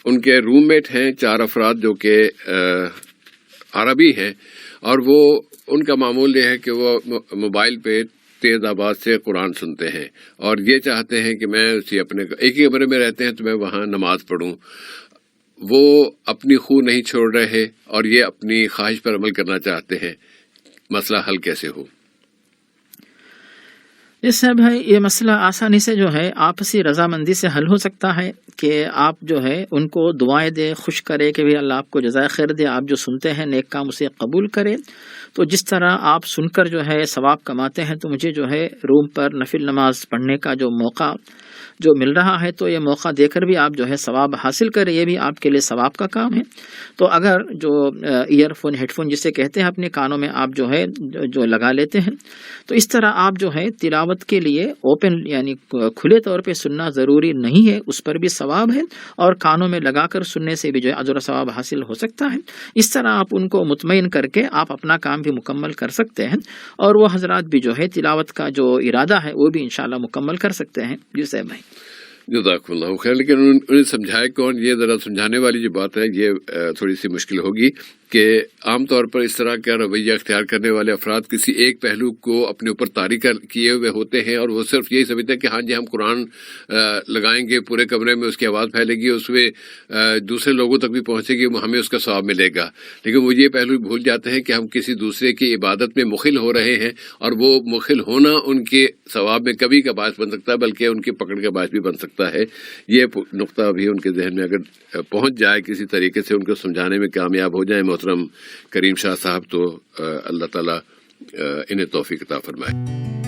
ان کے روم میٹ ہیں 4 افراد جو کہ عربی ہیں، اور وہ ان کا معمول یہ ہے کہ وہ موبائل پہ تیز آواز سے قرآن سنتے ہیں، اور یہ چاہتے ہیں کہ میں اسی اپنے ایک ہی کمرے میں رہتے ہیں تو میں وہاں نماز پڑھوں. وہ اپنی خو نہیں چھوڑ رہے اور یہ اپنی خواہش پر عمل کرنا چاہتے ہیں. مسئلہ حل کیسے ہو؟ اس سے بھائی یہ مسئلہ آسانی سے جو ہے آپسی رضامندی سے حل ہو سکتا ہے کہ آپ جو ہے ان کو دعائیں دے، خوش کرے کہ بھی اللہ آپ کو جزائے خیر دے، آپ جو سنتے ہیں نیک کام اسے قبول کرے. تو جس طرح آپ سن کر جو ہے ثواب کماتے ہیں، تو مجھے جو ہے روم پر نفل نماز پڑھنے کا جو موقع جو مل رہا ہے، تو یہ موقع دے کر بھی آپ جو ہے ثواب حاصل کریں، یہ بھی آپ کے لیے ثواب کا کام ہے. تو اگر جو ایئر فون ہیڈ فون جسے کہتے ہیں اپنے کانوں میں آپ جو ہے جو لگا لیتے ہیں، تو اس طرح آپ جو ہے تلاوت کے لیے اوپن یعنی کھلے طور پہ سننا ضروری نہیں ہے، اس پر بھی ثواب ہے، اور کانوں میں لگا کر سننے سے بھی جو ہے اجر و ثواب حاصل ہو سکتا ہے. اس طرح آپ ان کو مطمئن کر کے آپ اپنا کام بھی مکمل کر سکتے ہیں، اور وہ حضرات بھی جو ہے تلاوت کا جو ارادہ ہے وہ بھی انشاءاللہ مکمل کر سکتے ہیں. جی صاحب بھائی جزاک اللہ خیر. لیکن انہیں سمجھائے کون؟ یہ ذرا سمجھانے والی جو بات ہے یہ تھوڑی سی مشکل ہوگی کہ عام طور پر اس طرح کا رویہ اختیار کرنے والے افراد کسی ایک پہلو کو اپنے اوپر طاری کیے ہوئے ہوتے ہیں، اور وہ صرف یہی سمجھتے ہیں کہ ہاں جی ہم قرآن لگائیں گے پورے کمرے میں، اس کی آواز پھیلے گی، اس میں دوسرے لوگوں تک بھی پہنچے گی، ہمیں اس کا ثواب ملے گا. لیکن وہ یہ پہلو بھول جاتے ہیں کہ ہم کسی دوسرے کی عبادت میں مخل ہو رہے ہیں، اور وہ مخل ہونا ان کے ثواب میں کبھی کا باعث بن سکتا ہے، بلکہ ان کی پکڑ کا باعث بھی بن سکتا ہے. یہ نقطہ بھی ان کے ذہن میں اگر پہنچ جائے، کسی طریقے سے ان کو سمجھانے میں کامیاب ہو جائے محترم کریم شاہ صاحب، تو اللہ تعالیٰ انہیں توفیق عطا فرمائے.